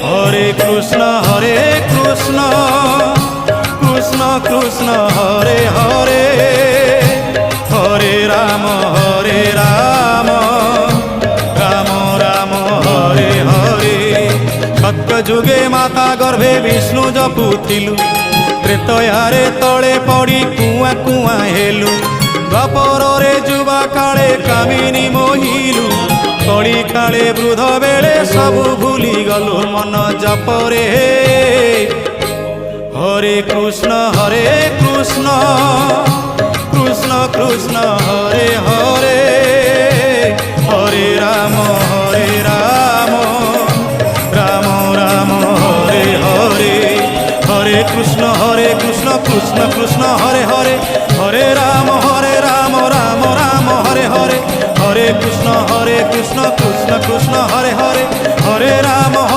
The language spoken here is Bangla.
হরে কৃষ্ণ কৃষ্ণ কৃষ্ণ হরে হরে, হরে রাম রাম রাম হরে হরে। সত্য যুগে মাতা গর্ভে বিষ্ণু জপুଥିଲୁ, ତ୍ରେତୟାରେ ତଳେ ପଡ଼ି କୁଆଁ କୁଆଁ ହେଲୁ। ଦ୍ୱାପରରେ ଯୁବା କାଳେ କାମିନୀ ମୋହିଲୁ, କଳି କାଳେ ବୃଦ୍ଧ ବେଳେ ସବୁ ଭୁଲିଗଲୁ ମନ ଜପରେ। হরে কৃষ্ণ কৃষ্ণ কৃষ্ণ হরে হরে, হরে রাম রাম রাম হরে হরে। হরে কৃষ্ণ কৃষ্ণ কৃষ্ণ হরে হরে, হরে রাম রাম রাম হরে হরে। হরে কৃষ্ণ কৃষ্ণ কৃষ্ণ হরে হরে, হরে রাম হরে